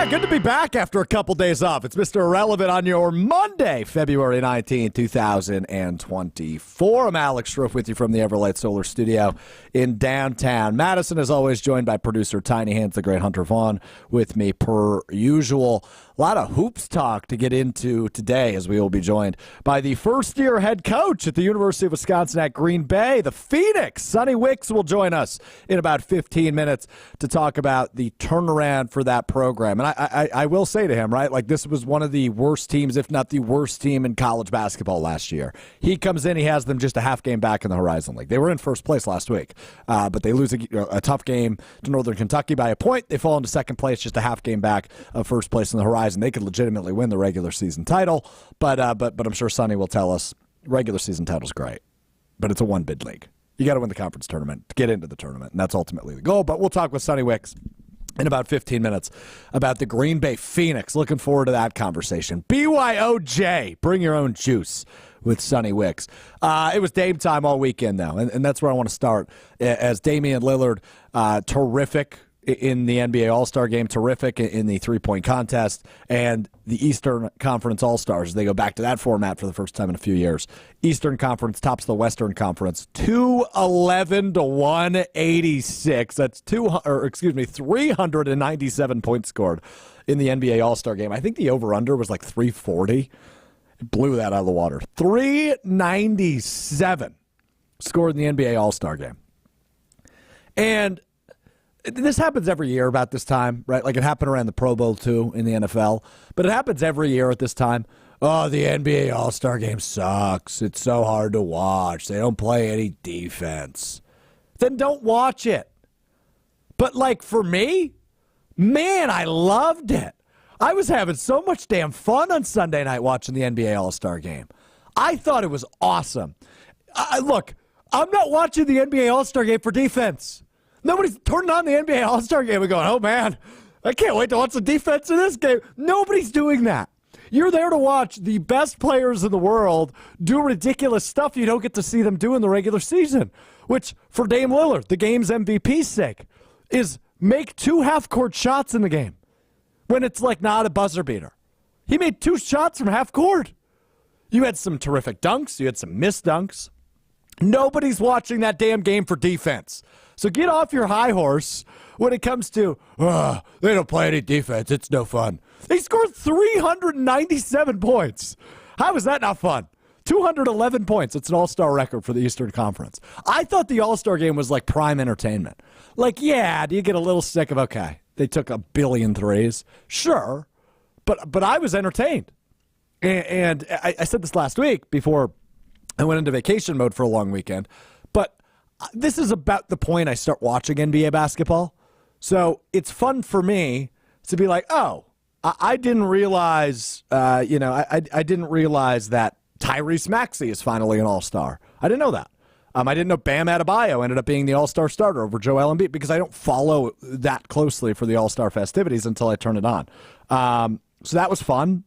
Good to be back after a couple days off. It's Mr. Irrelevant on your Monday, February 19, 2024. I'm Alex Strouf with you from the Everlight Solar Studio in downtown Madison. As always, joined by producer Tiny Hands, the great Hunter Vaughn, with me per usual. A lot of hoops talk to get into today as we will be joined by the first-year head coach at the University of Wisconsin at Green Bay, the Phoenix. Sunny Wicks will join us in about 15 minutes to talk about the turnaround for that program. And I will say to him, right, like this was one of the worst teams, if not the worst team in college basketball last year. He comes in, he has them just a half game back in the Horizon League. They were in first place last week, but they lose a tough game to Northern Kentucky by a point. They fall into second place, just a half game back of first place in the Horizon. They could legitimately win the regular season title, but I'm sure Sonny will tell us regular season title's great, but it's a one-bid league. You got to win the conference tournament to get into the tournament, and that's ultimately the goal. But we'll talk with Sunny Wicks in about 15 minutes about the Green Bay Phoenix. Looking forward to that conversation. BYOJ, bring your own juice with Sunny Wicks. It was Dame time all weekend, though, and that's where I want to start. As Damian Lillard, terrific in the NBA All-Star Game, terrific in the three-point contest, and the Eastern Conference All-Stars. They go back to that format for the first time in a few years. Eastern Conference tops the Western Conference 211 to 186. That's 397 points scored in the NBA All-Star Game. I think the over-under was like 340. It blew that out of the water. 397 scored in the NBA All-Star Game. And this happens every year about this time, right? Like it happened around the Pro Bowl, too, in the NFL. But it happens every year at this time. Oh, the NBA All-Star Game sucks. It's so hard to watch. They don't play any defense. Then don't watch it. But, like, for me, man, I loved it. I was having so much damn fun on Sunday night watching the NBA All-Star Game. I thought it was awesome. Look, I'm not watching the NBA All-Star Game for defense. Nobody's turning on the NBA All-Star Game and going, oh, man, I can't wait to watch the defense in this game. Nobody's doing that. You're there to watch the best players in the world do ridiculous stuff you don't get to see them do in the regular season, which, for Dame Lillard, the game's MVP's sake, is make 2 half-court shots in the game when it's, like, not a buzzer beater. He made 2 shots from half court. You had some terrific dunks. You had some missed dunks. Nobody's watching that damn game for defense. So get off your high horse when it comes to, they don't play any defense. It's no fun. They scored 397 points. How is that not fun? 211 points. It's an all-star record for the Eastern Conference. I thought the all-star game was like prime entertainment. Like, yeah, do you get a little sick of, okay, they took a billion threes? Sure. But I was entertained. And I said this last week before I went into vacation mode for a long weekend. But this is about the point I start watching NBA basketball. So it's fun for me to be like, oh, I didn't realize, I didn't realize that Tyrese Maxey is finally an all-star. I didn't know that. I didn't know Bam Adebayo ended up being the all-star starter over Joel Embiid because I don't follow that closely for the all-star festivities until I turn it on. So that was fun.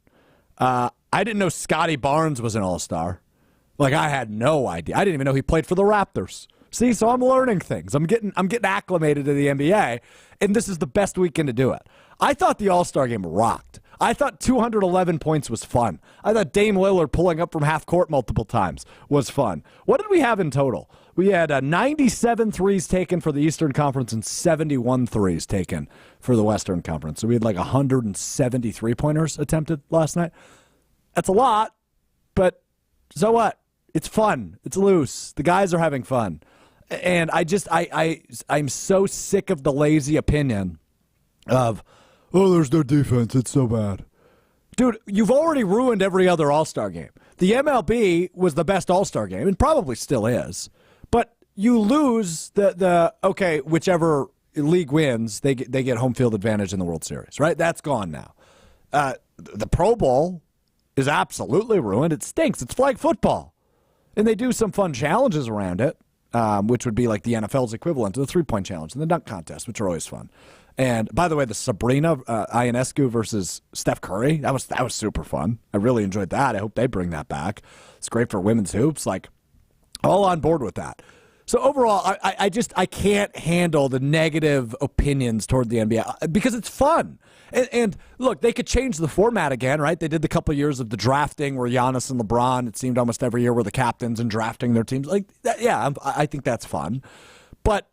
I didn't know Scotty Barnes was an all-star. Like, I had no idea. I didn't even know he played for the Raptors. See, so I'm learning things. I'm getting acclimated to the NBA, and this is the best weekend to do it. I thought the All-Star Game rocked. I thought 211 points was fun. I thought Dame Lillard pulling up from half court multiple times was fun. What did we have in total? We had 97 threes taken for the Eastern Conference and 71 threes taken for the Western Conference. So we had like 170 three-pointers attempted last night. That's a lot, but so what? It's fun. It's loose. The guys are having fun. And I'm so sick of the lazy opinion of, oh, there's no defense. It's so bad. Dude, you've already ruined every other All-Star game. The MLB was the best All-Star game, and probably still is. But you lose okay, whichever league wins, they get home field advantage in the World Series, right? That's gone now. The Pro Bowl is absolutely ruined. It stinks. It's flag football. And they do some fun challenges around it, which would be like the NFL's equivalent to the three-point challenge and the dunk contest, which are always fun. And by the way, the Sabrina Ionescu versus Steph Curry, that was super fun. I really enjoyed that. I hope they bring that back. It's great for women's hoops. Like, all on board with that. So overall, I can't handle the negative opinions toward the NBA because it's fun. And look, they could change the format again, right? They did the couple of years of the drafting where Giannis and LeBron, it seemed almost every year, were the captains and drafting their teams. Like that, yeah, I think that's fun. But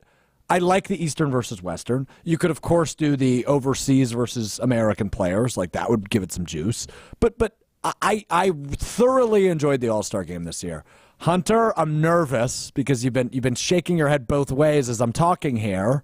I like the Eastern versus Western. You could, of course, do the overseas versus American players. Like that would give it some juice. But I thoroughly enjoyed the All-Star game this year. Hunter, I'm nervous because you've been shaking your head both ways as I'm talking here.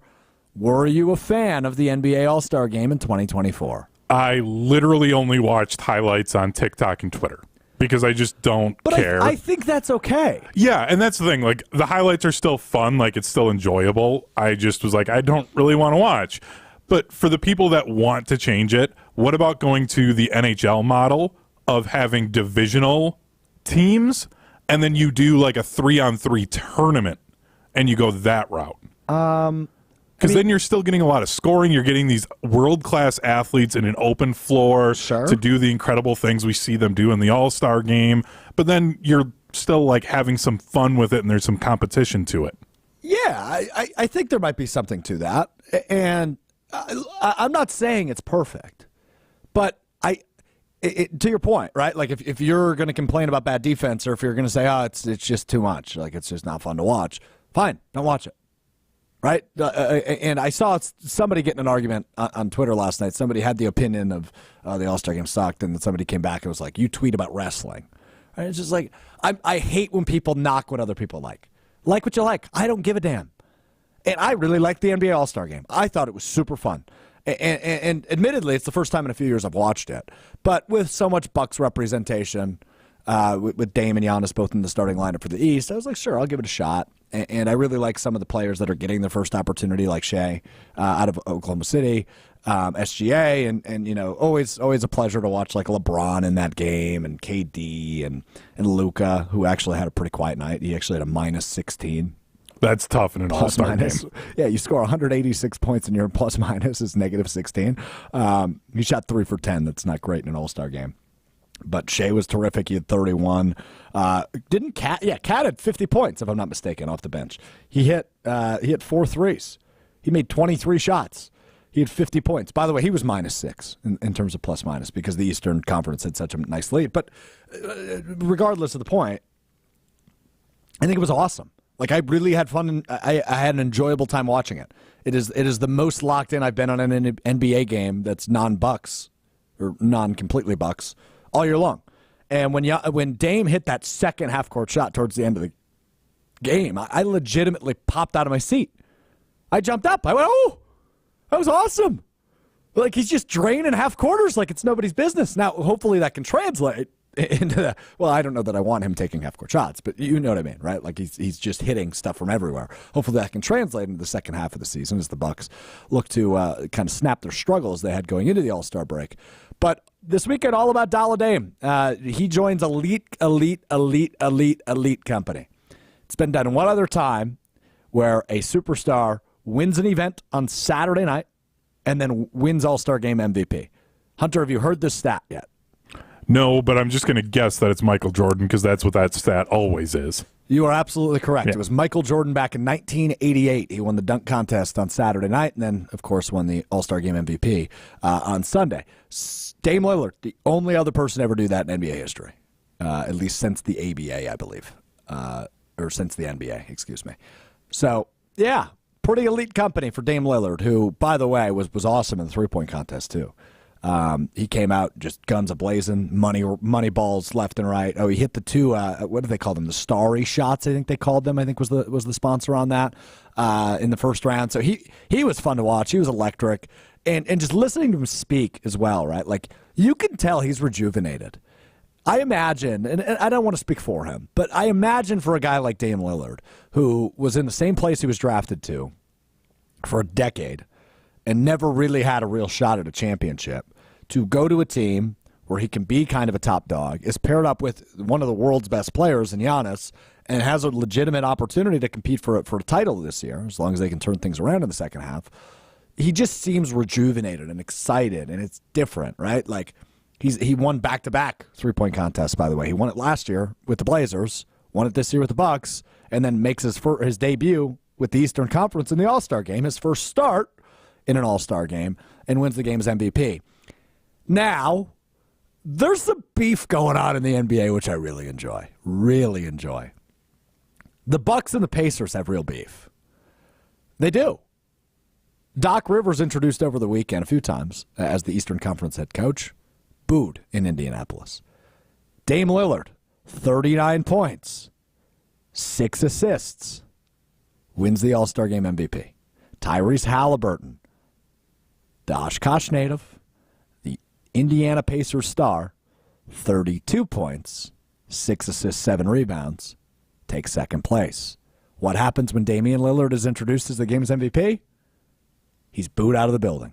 Were you a fan of the NBA All-Star game in 2024? I literally only watched highlights on TikTok and Twitter because I just don't care. I think that's okay. Yeah, and that's the thing. Like, the highlights are still fun. Like, it's still enjoyable. I just was like, I don't really want to watch. But for the people that want to change it, what about going to the NHL model of having divisional teams, and then you do like a 3-on-3 tournament, and you go that route? Because then you're still getting a lot of scoring. You're getting these world-class athletes in an open floor to do the incredible things we see them do in the All-Star game. But then you're still like having some fun with it, and there's some competition to it. Yeah, I think there might be something to that. And I'm not saying it's perfect, but to your point, right? Like if you're going to complain about bad defense, or if you're going to say, oh, it's just too much, like it's just not fun to watch, fine, don't watch it. Right? And I saw somebody get in an argument on Twitter last night. Somebody had the opinion of the All-Star game sucked, and then somebody came back and was like, you tweet about wrestling. And it's just like, I hate when people knock what other people like. Like what you like. I don't give a damn. And I really liked the NBA All-Star game. I thought it was super fun. And admittedly, it's the first time in a few years I've watched it. But with so much Bucks representation, with Dame and Giannis both in the starting lineup for the East, I was like, sure, I'll give it a shot. And I really like some of the players that are getting their first opportunity, like Shea out of Oklahoma City, SGA, and you know, always a pleasure to watch like LeBron in that game, and KD and Luka, who actually had a pretty quiet night. He actually had a -16. That's tough in an All-Star game. Yeah, you score 186 points and your plus-minus is -16. He shot 3 for 10. That's not great in an All-Star game. But Shea was terrific. He had 31. Didn't Cat? Yeah, Cat had 50 points, if I'm not mistaken, off the bench. He hit 4 threes. He made 23 shots. He had 50 points. By the way, he was -6 in terms of plus-minus because the Eastern Conference had such a nice lead. But regardless of the point, I think it was awesome. Like, I really had fun, and I had an enjoyable time watching it. It is the most locked in I've been on an NBA game that's non-Bucks or non-completely Bucks all year long. And when Dame hit that second half-court shot towards the end of the game, I legitimately popped out of my seat. I jumped up. I went, oh, that was awesome. Like, he's just draining half-quarters like it's nobody's business. Now, hopefully that can translate into that. Well, I don't know that I want him taking half-court shots, but you know what I mean, right? Like, he's just hitting stuff from everywhere. Hopefully that can translate into the second half of the season as the Bucks look to kind of snap their struggles they had going into the All-Star break. But this weekend, all about Dollar Dame. He joins elite company. It's been done one other time where a superstar wins an event on Saturday night and then wins All-Star Game MVP. Hunter, have you heard this stat yet? No, but I'm just going to guess that it's Michael Jordan because that's what that stat always is. You are absolutely correct. Yeah. It was Michael Jordan back in 1988. He won the dunk contest on Saturday night and then, of course, won the All-Star Game MVP on Sunday. Dame Lillard, the only other person to ever do that in NBA history, at least since the ABA, I believe, or since the NBA, excuse me. So, yeah, pretty elite company for Dame Lillard, who, by the way, was awesome in the three-point contest, too. He came out just guns a-blazing, money balls left and right. Oh, he hit the two, what do they call them? The starry shots, I think they called them, I think was the sponsor on that in the first round. So he was fun to watch. He was electric. And just listening to him speak as well, right? Like, you can tell he's rejuvenated. I imagine, and I don't want to speak for him, but I imagine for a guy like Dame Lillard, who was in the same place he was drafted to for a decade and never really had a real shot at a championship, to go to a team where he can be kind of a top dog, is paired up with one of the world's best players in Giannis, and has a legitimate opportunity to compete for a title this year, as long as they can turn things around in the second half. He just seems rejuvenated and excited, and it's different, right? Like, he won back-to-back three-point contests, by the way. He won it last year with the Blazers, won it this year with the Bucks, and then makes his debut with the Eastern Conference in the All-Star game, his first start in an All-Star game, and wins the game's MVP. Now, there's some beef going on in the NBA, which I really enjoy. Really enjoy. The Bucks and the Pacers have real beef. They do. Doc Rivers, introduced over the weekend a few times as the Eastern Conference head coach, booed in Indianapolis. Dame Lillard, 39 points, 6 assists, wins the All-Star Game MVP. Tyrese Halliburton, the Oshkosh native, the Indiana Pacers star, 32 points, 6 assists, 7 rebounds, takes second place. What happens when Damian Lillard is introduced as the game's MVP? He's booed out of the building.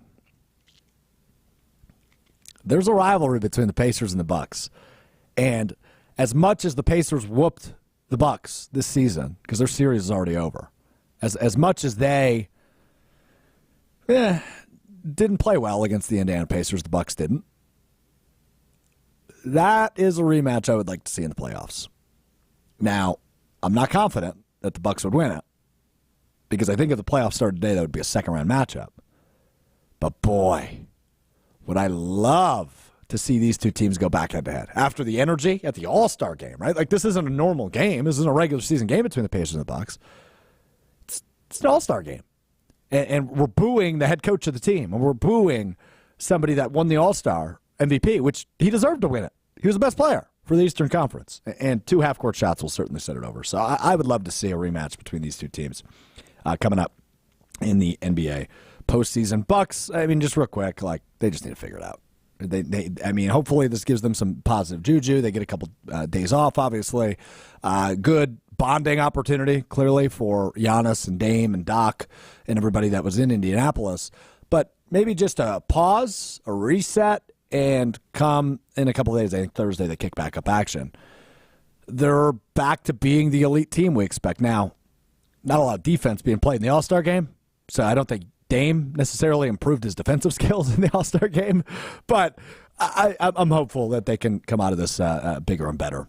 There's a rivalry between the Pacers and the Bucks. And as much as the Pacers whooped the Bucks this season, because their series is already over, as much as they didn't play well against the Indiana Pacers, the Bucks didn't. That is a rematch I would like to see in the playoffs. Now, I'm not confident that the Bucks would win it, because I think if the playoffs started today, that would be a second-round matchup. But boy, would I love to see these two teams go back head-to-head after the energy at the All-Star game, right? Like, this isn't a normal game. This isn't a regular season game between the Pacers and the Bucks. It's an All-Star game. And we're booing the head coach of the team, and we're booing somebody that won the All-Star MVP, which he deserved to win it. He was the best player for the Eastern Conference, and 2 half-court shots will certainly set it over. So I would love to see a rematch between these two teams coming up in the NBA postseason. Bucks, I mean, just real quick, like, they just need to figure it out. I mean, hopefully this gives them some positive juju. They get a couple days off, obviously. Good bonding opportunity, clearly, for Giannis and Dame and Doc and everybody that was in Indianapolis. But maybe just a pause, a reset, and come in a couple of days. I think Thursday they kick back up action. They're back to being the elite team we expect. Now, not a lot of defense being played in the All-Star game, so I don't think Dame necessarily improved his defensive skills in the All-Star game, but I'm hopeful that they can come out of this bigger and better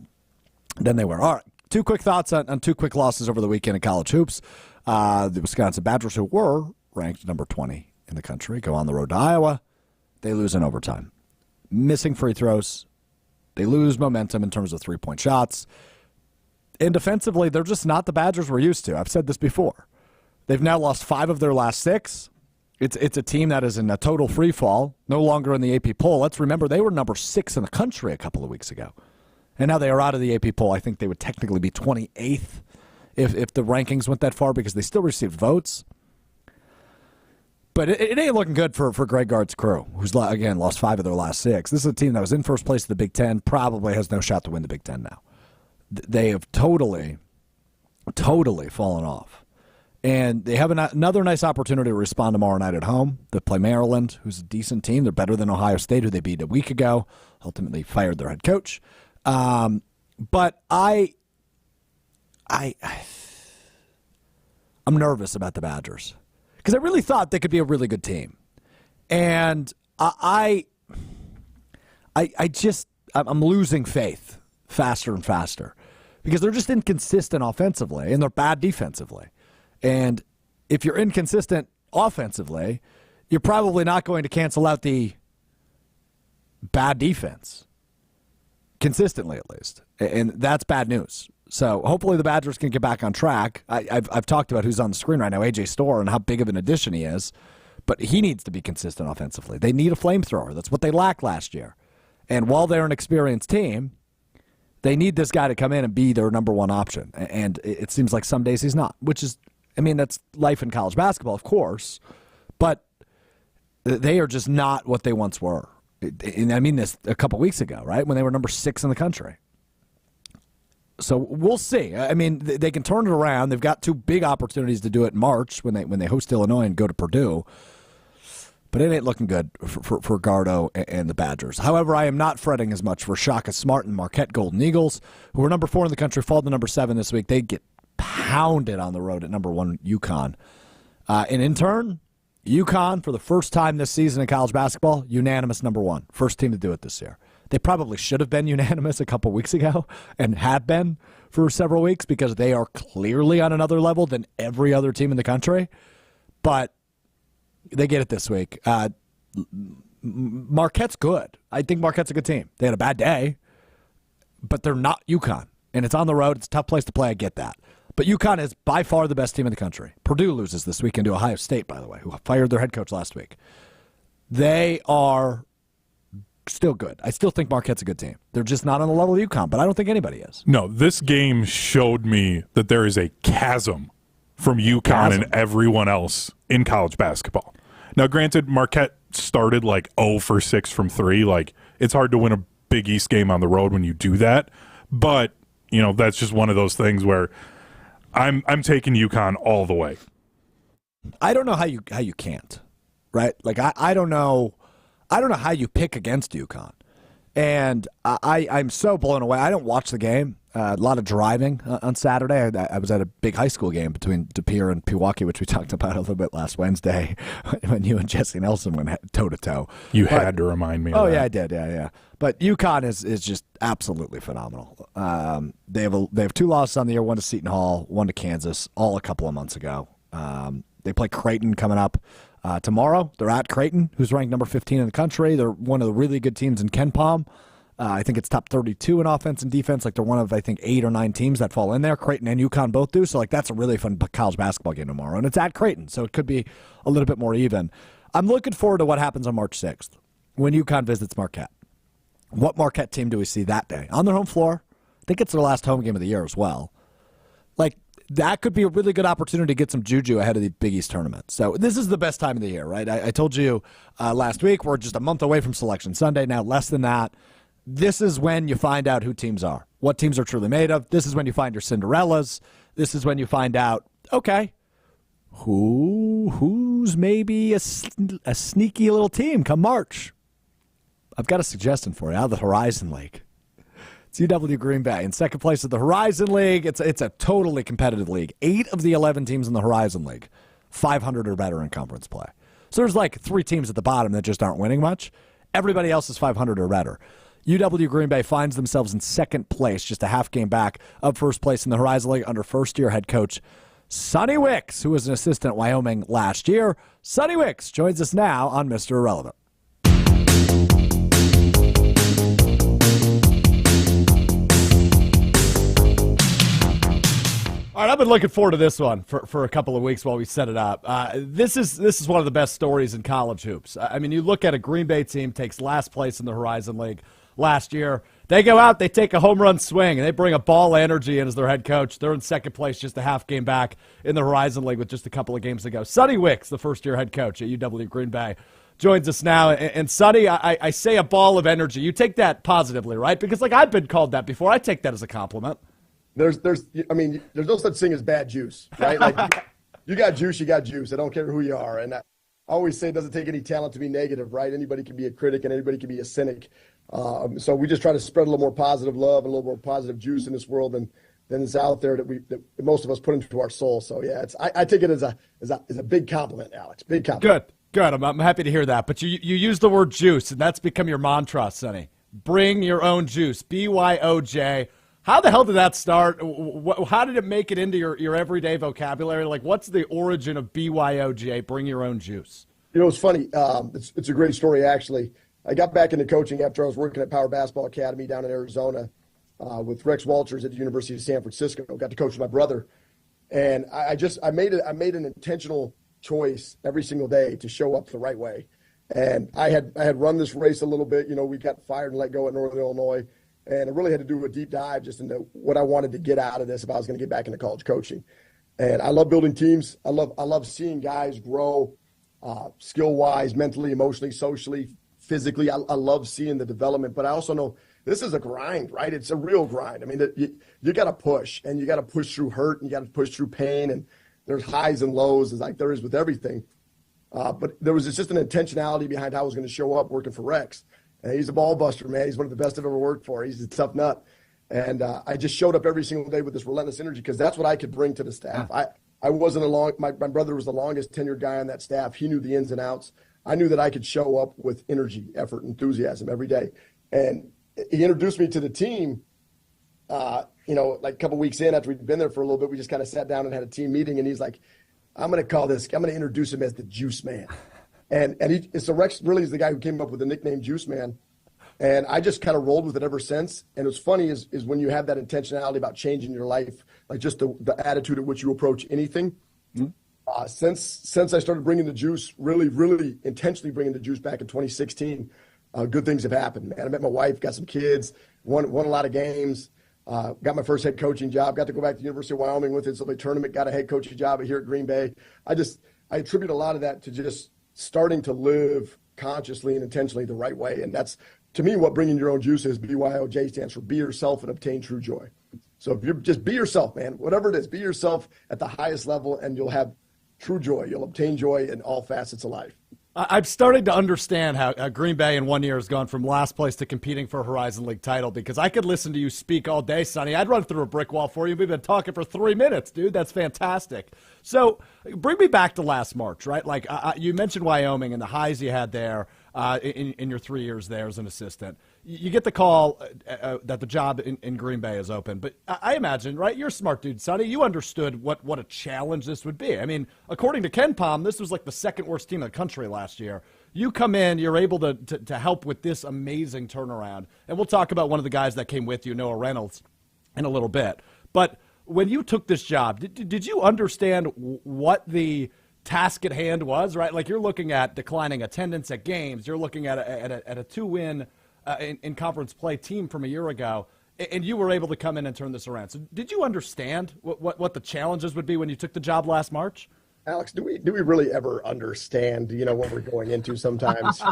than they were. All right, 2 quick thoughts on 2 quick losses over the weekend in college hoops. The Wisconsin Badgers, who were ranked number 20 in the country, go on the road to Iowa. They lose in overtime. Missing free throws. They lose momentum in terms of three-point shots. And defensively, they're just not the Badgers we're used to. I've said this before. They've now lost 5 of their last 6. It's a team that is in a total free fall, no longer in the AP poll. Let's remember they were number 6 in the country a couple of weeks ago. And now they are out of the AP poll. I think they would technically be 28th if the rankings went that far, because they still received votes. But it ain't looking good for Greg Gard's crew, who's, again, lost 5 of their last 6. This is a team that was in first place in the Big Ten, probably has no shot to win the Big Ten now. They have totally fallen off. And they have another nice opportunity to respond tomorrow night at home. They play Maryland, who's a decent team. They're better than Ohio State, who they beat a week ago. Ultimately fired their head coach. But I'm nervous about the Badgers, because I really thought they could be a really good team. And I'm losing faith faster and faster, because they're just inconsistent offensively and they're bad defensively. And if you're inconsistent offensively, you're probably not going to cancel out the bad defense consistently, at least. And that's bad news. So hopefully the Badgers can get back on track. I've talked about who's on the screen right now, AJ Storr, and how big of an addition he is. But he needs to be consistent offensively. They need a flamethrower. That's what they lacked last year. And while they're an experienced team, they need this guy to come in and be their number 1 option. And it seems like some days he's not, which is, I mean, that's life in college basketball, of course. But they are just not what they once were. And I mean this a couple weeks ago, right, when they were number 6 in the country. So we'll see. I mean, they can turn it around. They've got 2 big opportunities to do it in March when they host Illinois and go to Purdue. But it ain't looking good for Gardo and the Badgers. However, I am not fretting as much for Shaka Smart and Marquette Golden Eagles, who were number 4 in the country, fall to number 7 this week. They get pounded on the road at number 1 UConn. And in turn, UConn, for the first time this season in college basketball, unanimous number 1. First team to do it this year. They probably should have been unanimous a couple weeks ago and have been for several weeks because they are clearly on another level than every other team in the country. But they get it this week. Marquette's good. I think Marquette's a good team. They had a bad day, but they're not UConn. And it's on the road. It's a tough place to play. I get that. But UConn is by far the best team in the country. Purdue loses this weekend to Ohio State, by the way, who fired their head coach last week. They are still good. I still think Marquette's a good team. They're just not on the level of UConn, but I don't think anybody is. No, this game showed me that there is a chasm from UConn and everyone else in college basketball. Now, granted, Marquette started like 0 for 6 from 3. Like, it's hard to win a Big East game on the road when you do that. But, you know, that's just one of those things where I'm taking UConn all the way. I don't know how you can't, right? Like, I don't know how you pick against UConn. And I'm so blown away. I don't watch the game. A lot of driving on Saturday. I was at a big high school game between De Pere and Pewaukee, which we talked about a little bit last Wednesday when you and Jesse Nelson went toe-to-toe. Had to remind me of that. Yeah, I did. Yeah. But UConn is just absolutely phenomenal. They have 2 losses on the year, one to Seton Hall, one to Kansas, all a couple of months ago. They play Creighton coming up tomorrow. They're at Creighton, who's ranked number 15 in the country. They're one of the really good teams in KenPom. I think it's top 32 in offense and defense. Like, they're one of, I think, 8 or 9 teams that fall in there. Creighton and UConn both do. So, like, that's a really fun college basketball game tomorrow. And it's at Creighton, so it could be a little bit more even. I'm looking forward to what happens on March 6th when UConn visits Marquette. What Marquette team do we see that day? On their home floor. I think it's their last home game of the year as well. Like, that could be a really good opportunity to get some juju ahead of the Big East tournament. So this is the best time of the year, right? I told you last week we're just a month away from Selection Sunday. Now, less than that. This is when you find out who teams are, what teams are truly made of. This is when you find your Cinderellas. This is when you find out, okay, who's maybe a sneaky little team come March. I've got a suggestion for you out of the Horizon League. It's UW Green Bay in second place of the Horizon League. It's a totally competitive league. 8 of the 11 teams in the Horizon League, 500 or better in conference play. So there's like 3 teams at the bottom that just aren't winning much. Everybody else is 500 or better. UW Green Bay finds themselves in second place, just a half game back of first place in the Horizon League under first-year head coach Sunny Wicks, who was an assistant at Wyoming last year. Sunny Wicks joins us now on Mr. Irrelevant. All right, I've been looking forward to this one for a couple of weeks while we set it up. This is one of the best stories in college hoops. I mean, you look at a Green Bay team takes last place in the Horizon League last year. They go out, they take a home run swing, and they bring a ball energy in as their head coach. They're in second place, just a half game back in the Horizon League with just a couple of games to go. Sunny Wicks, the first-year head coach at UW Green Bay, joins us now. And Sunny, I say a ball of energy. You take that positively, right? Because, like, I've been called that before. I take that as a compliment. There's no such thing as bad juice, right? Like, you got juice, you got juice. I don't care who you are. And I always say it doesn't take any talent to be negative, right? Anybody can be a critic and anybody can be a cynic. So we just try to spread a little more positive love and a little more positive juice in this world than is out there that most of us put into our soul. So yeah, I take it as a big compliment, Alex. Big compliment. Good. I'm happy to hear that. But you use the word juice, and that's become your mantra, Sonny. Bring your own juice. BYOJ. How the hell did that start? How did it make it into your everyday vocabulary? Like, what's the origin of BYOJ, bring your own juice? You know, it's funny. It's a great story, actually. I got back into coaching after I was working at Power Basketball Academy down in Arizona with Rex Walters at the University of San Francisco. Got to coach with my brother. And I made an intentional choice every single day to show up the right way. And I had run this race a little bit. You know, we got fired and let go at Northern Illinois. And I really had to do a deep dive just into what I wanted to get out of this if I was going to get back into college coaching. And I love building teams. I love seeing guys grow skill-wise, mentally, emotionally, socially, physically. I love seeing the development. But I also know this is a grind, right? It's a real grind. I mean, you got to push, and you got to push through hurt, and you got to push through pain. And there's highs and lows, as like there is with everything. But there was just an intentionality behind how I was going to show up working for Rex. And he's a ball buster, man. He's one of the best I've ever worked for. He's a tough nut. And I just showed up every single day with this relentless energy because that's what I could bring to the staff. I wasn't my brother was the longest tenured guy on that staff. He knew the ins and outs. I knew that I could show up with energy, effort, enthusiasm every day. And he introduced me to the team. Like a couple weeks in, after we'd been there for a little bit, we just kind of sat down and had a team meeting, and he's like, I'm going to introduce him as the Juice Man. So Rex really is the guy who came up with the nickname Juice Man. And I just kind of rolled with it ever since. And what's funny is when you have that intentionality about changing your life, like just the attitude at which you approach anything. Mm-hmm. Since I started bringing the juice, really, really intentionally bringing the juice back in 2016, good things have happened, man. I met my wife, got some kids, won a lot of games, got my first head coaching job, got to go back to the University of Wyoming with NCAA tournament, got a head coaching job here at Green Bay. I attribute a lot of that to just starting to live consciously and intentionally the right way. And that's, to me, what bringing your own juice is. BYOJ stands for be yourself and obtain true joy. So if you're just be yourself, man, whatever it is, be yourself at the highest level and you'll have true joy. You'll obtain joy in all facets of life. I'm starting to understand how Green Bay in 1 year has gone from last place to competing for a Horizon League title, because I could listen to you speak all day, Sonny. I'd run through a brick wall for you. We've been talking for 3 minutes, dude. That's fantastic. So bring me back to last March, right? Like you mentioned Wyoming and the highs you had there in your 3 years there as an assistant. You get the call that the job in Green Bay is open. But I imagine, right, you're a smart dude, Sonny. You understood what a challenge this would be. I mean, according to Ken Palm, this was like the second worst team in the country last year. You come in, you're able to help with this amazing turnaround. And we'll talk about one of the guys that came with you, Noah Reynolds, in a little bit. But when you took this job, did you understand what the task at hand was, right? Like, you're looking at declining attendance at games. You're looking at a 2-win in conference play team from a year ago, and you were able to come in and turn this around. So did you understand what the challenges would be when you took the job last March? Alex, do we really ever understand, what we're going into sometimes?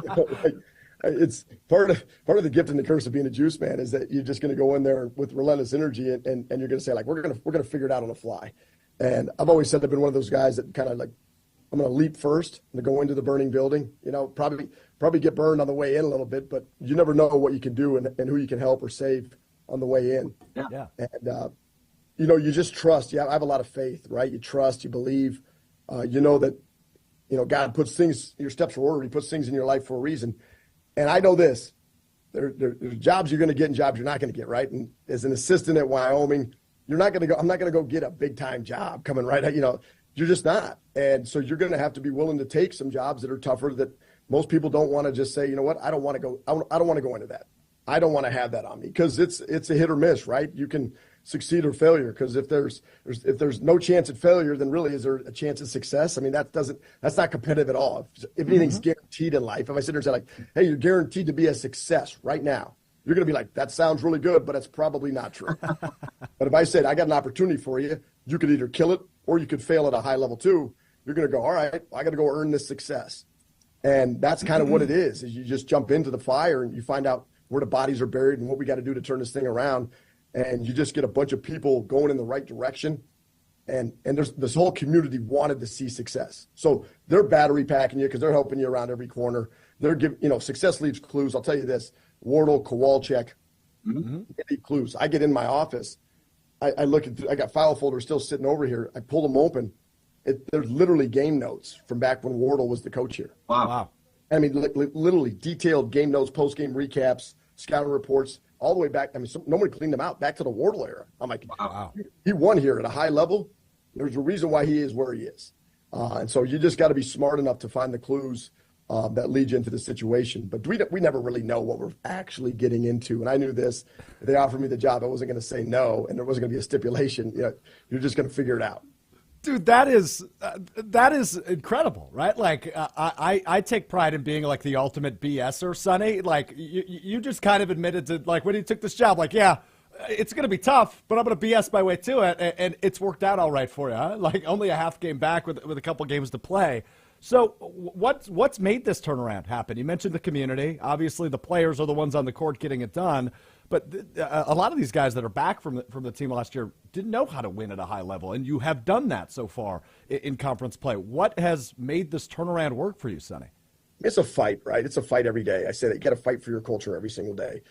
It's part of the gift and the curse of being a juice man is that you're just going to go in there with relentless energy and you're going to say, like, we're going to figure it out on the fly. And I've always said I've been one of those guys that kind of like, I'm going to leap first to go into the burning building, probably get burned on the way in a little bit, but you never know what you can do and who you can help or save on the way in. Yeah. And, you just trust. Yeah, I have a lot of faith, right? You trust, you believe, that, God puts things, your steps are ordered. He puts things in your life for a reason. And I know this, there's jobs you're going to get and jobs you're not going to get, right? And as an assistant at Wyoming, I'm not going to go get a big time job coming right. You're just not. And so you're going to have to be willing to take some jobs that are tougher that most people don't want to just say, you know what, I don't want to go. I don't want to go into that. I don't want to have that on me because it's a hit or miss, right? You can succeed or failure because if there's no chance at failure, then really is there a chance at success? I mean, that's not competitive at all. If anything's guaranteed in life, if I sit there and say like, hey, you're guaranteed to be a success right now, you're going to be like, that sounds really good, but it's probably not true. But if I said, I got an opportunity for you, you could either kill it or you could fail at a high level too. You're going to go, all right, I got to go earn this success. And that's kind of what it is you just jump into the fire and you find out where the bodies are buried and what we got to do to turn this thing around. And you just get a bunch of people going in the right direction. And there's this whole community wanted to see success. So they're battery packing you because they're helping you around every corner. They're giving, success leaves clues. I'll tell you this, Wardle, Kowalczyk, leave clues. I get in my office. I look at, I got file folders still sitting over here. I pull them open. There's literally game notes from back when Wardle was the coach here. Wow. I mean, literally detailed game notes, post-game recaps, scouting reports, all the way back. I mean, nobody cleaned them out back to the Wardle era. I'm like, wow. He won here at a high level. There's a reason why he is where he is. And so you just got to be smart enough to find the clues that lead you into the situation. But we never really know what we're actually getting into. And I knew this. If they offered me the job, I wasn't going to say no, and there wasn't going to be a stipulation. You're just going to figure it out. Dude, that is incredible, right? Like, I take pride in being like the ultimate BSer, Sonny. Like, you just kind of admitted to, like, when you took this job, like, yeah, it's going to be tough, but I'm going to BS my way to it, and it's worked out all right for you. Huh? Like, only a half game back with a couple games to play. So what's made this turnaround happen? You mentioned the community. Obviously, the players are the ones on the court getting it done. But a lot of these guys that are back from the team last year didn't know how to win at a high level, and you have done that so far in conference play. What has made this turnaround work for you, Sonny? It's a fight, right? It's a fight every day. I say that you got to fight for your culture every single day.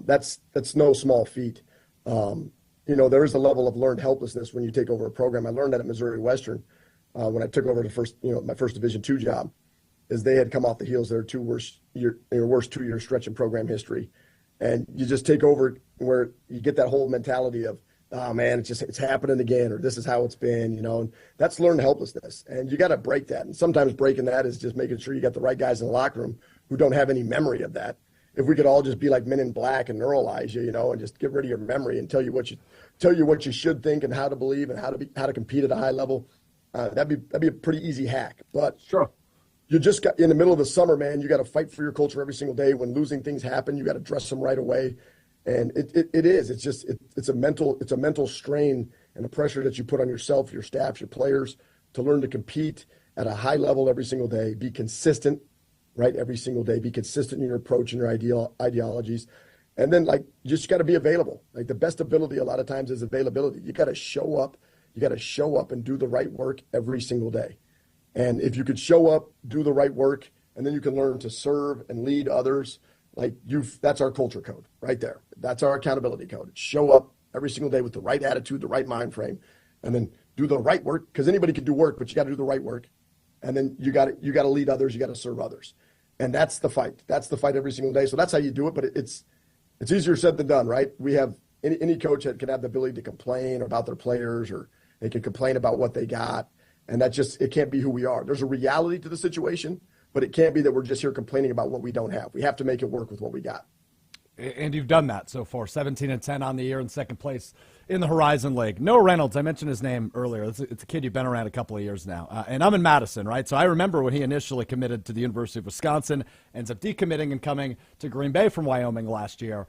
That's no small feat. There is a level of learned helplessness when you take over a program. I learned that at Missouri Western when I took over my first Division II job, is they had come off the heels of their worst 2-year stretch in program history. and you just take over where you get that whole mentality of, oh man, it's happening again, or this is how it's been, and that's learned helplessness. And you got to break that. And sometimes breaking that is just making sure you got the right guys in the locker room who don't have any memory of that. If we could all just be like Men in Black and neuralize you, and just get rid of your memory and tell you what you should think and how to believe and how to compete at a high level, that'd be a pretty easy hack. But sure. You just got in the middle of the summer, man. You got to fight for your culture every single day. When losing things happen, you got to dress them right away. And it's a mental strain and a pressure that you put on yourself, your staff, your players, to learn to compete at a high level every single day. Be consistent, right? Every single day. Be consistent in your approach and your ideologies. And then you just got to be available. The best ability a lot of times is availability. You got to show up. You got to show up and do the right work every single day. And if you could show up, do the right work, and then you can learn to serve and lead others, that's our culture code right there. That's our accountability code. Show up every single day with the right attitude, the right mind frame, and then do the right work, because anybody can do work, but you got to do the right work. And then you got to lead others, you got to serve others. And that's the fight. That's the fight every single day. So that's how you do it, but it's easier said than done, right? We have any coach that can have the ability to complain about their players, or they can complain about what they got. And it can't be who we are. There's a reality to the situation, but it can't be that we're just here complaining about what we don't have. We have to make it work with what we got. And you've done that so far, 17-10 on the year in second place in the Horizon League. Noah Reynolds, I mentioned his name earlier. It's a kid you've been around a couple of years now. And I'm in Madison, right? So I remember when he initially committed to the University of Wisconsin, ends up decommitting and coming to Green Bay from Wyoming last year.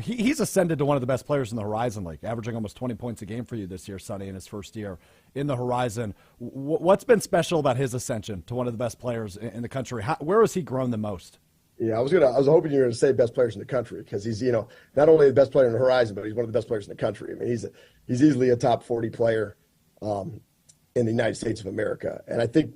He's ascended to one of the best players in the Horizon League, averaging almost 20 points a game for you this year, Sonny, in his first year in the Horizon. What's been special about his ascension to one of the best players in the country? Where has he grown the most? Yeah, I was hoping you were going to say best players in the country, because he's, not only the best player in the Horizon, but he's one of the best players in the country. I mean, he's easily a top 40 player in the United States of America. And I think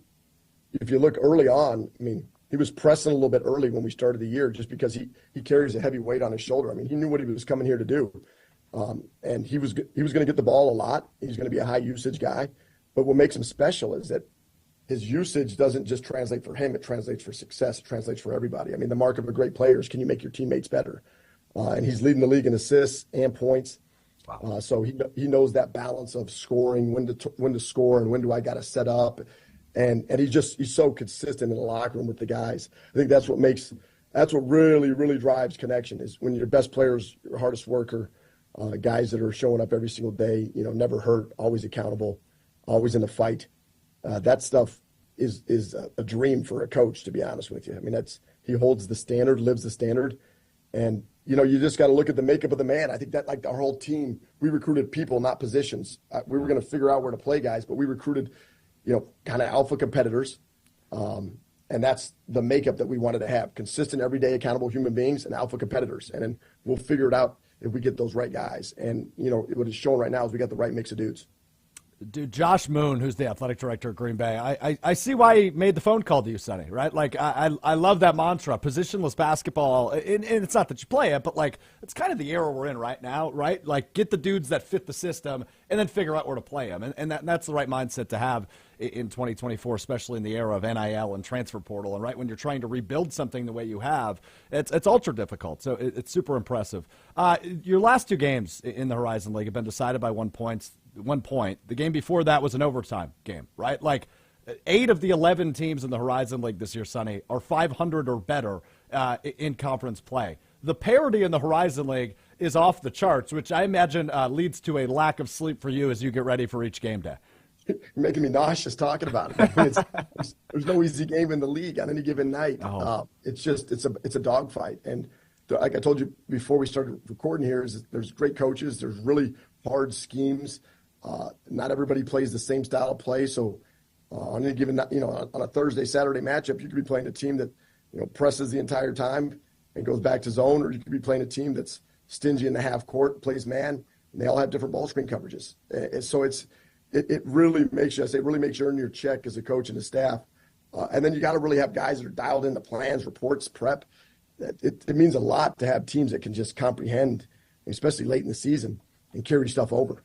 if you look early on, I mean, he was pressing a little bit early when we started the year, just because he carries a heavy weight on his shoulder. I mean, he knew what he was coming here to do. And he was going to get the ball a lot. He's going to be a high usage guy. But what makes him special is that his usage doesn't just translate for him. It translates for success. It translates for everybody. I mean, the mark of a great player is, can you make your teammates better? And he's leading the league in assists and points. Wow. So he knows that balance of scoring, when to score, and when do I got to set up. And he's so consistent in the locker room with the guys. I think that's what really, really drives connection, is when your best players, your hardest worker, guys that are showing up every single day, never hurt, always accountable, always in the fight. That stuff is a dream for a coach, to be honest with you. I mean, he holds the standard, lives the standard. And, you just got to look at the makeup of the man. I think that, our whole team, we recruited people, not positions. We were going to figure out where to play guys, but we recruited kind of alpha competitors. And that's the makeup that we wanted to have: consistent, everyday, accountable human beings and alpha competitors. And then we'll figure it out if we get those right guys. And, what is showing right now is we got the right mix of dudes. Dude, Josh Moon, who's the athletic director at Green Bay, I see why he made the phone call to you, Sonny, right? I love that mantra, positionless basketball. And it's not that you play it, but it's kind of the era we're in right now, right? Get the dudes that fit the system and then figure out where to play them. And that's the right mindset to have in 2024, especially in the era of NIL and transfer portal. And right when you're trying to rebuild something the way you have, it's ultra difficult. So it's super impressive. Your last two games in the Horizon League have been decided by 1 point. The game before that was an overtime game, right? 8 of the 11 teams in the Horizon League this year, Sonny, are 500 or better in conference play. The parity in the Horizon League is off the charts, which I imagine leads to a lack of sleep for you as you get ready for each game day. You're making me nauseous talking about it. I mean, there's no easy game in the league on any given night. Oh. It's a dogfight. And like I told you before we started recording here, there's great coaches. There's really hard schemes. Not everybody plays the same style of play. So on any given, on a Thursday, Saturday matchup, you could be playing a team that, presses the entire time and goes back to zone, or you could be playing a team that's stingy in the half court, plays man, and they all have different ball screen coverages. So it really makes you, really makes you earn your check as a coach and a staff. And then you got to really have guys that are dialed in the plans, reports, prep. It means a lot to have teams that can just comprehend, especially late in the season, and carry stuff over.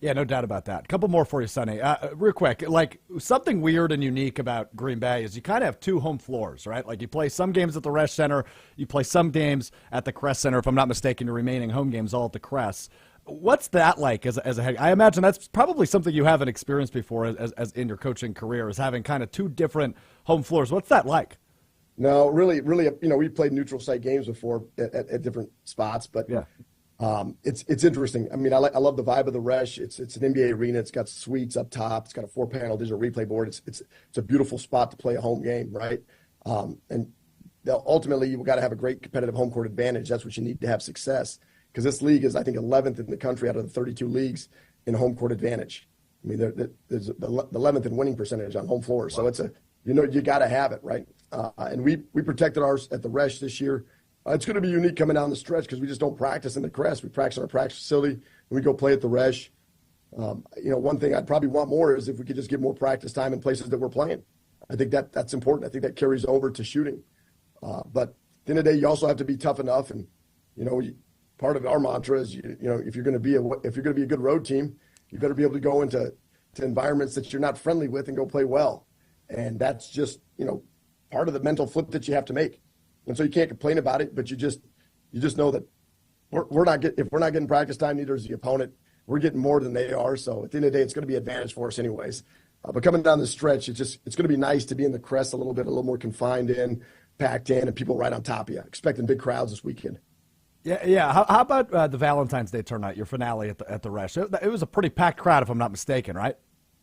Yeah, no doubt about that. A couple more for you, Sonny. Real quick, like something weird and unique about Green Bay is you kind of have two home floors, right? Like you play some games at the Resch Center, you play some games at the Crest Center. If I'm not mistaken, your remaining home games all at the Crest. What's that like as a head? I imagine that's probably something you haven't experienced before as in your coaching career, is having kind of two different home floors. What's that like? No, really, we played neutral site games before at different spots, but yeah. It's interesting. I mean, I love the vibe of the Resch. It's an NBA arena. It's got suites up top. It's got a 4-panel digital replay board. It's a beautiful spot to play a home game, right? And ultimately, you've got to have a great competitive home court advantage. That's what you need to have success, because this league is, I think, 11th in the country out of the 32 leagues in home court advantage. I mean, there's the 11th in winning percentage on home floors. So you got to have it, right? And we protected ours at the Resch this year. It's going to be unique coming down the stretch because we just don't practice in the Crest. We practice in our practice facility, and we go play at the Resch. One thing I'd probably want more is if we could just get more practice time in places that we're playing. I think that's important. I think that carries over to shooting. But at the end of the day, you also have to be tough enough. And part of our mantra is if you're going to be a good road team, you better be able to go into environments that you're not friendly with and go play well. And that's just part of the mental flip that you have to make. And so you can't complain about it, but you just know that if we're not getting practice time, neither is the opponent. We're getting more than they are. So at the end of the day, it's going to be an advantage for us anyways. But coming down the stretch, it's going to be nice to be in the Crest a little more confined in, packed in, and people right on top of you. Expecting big crowds this weekend. Yeah. How about the Valentine's Day turnout, your finale at the Resch? It was a pretty packed crowd, if I'm not mistaken, right?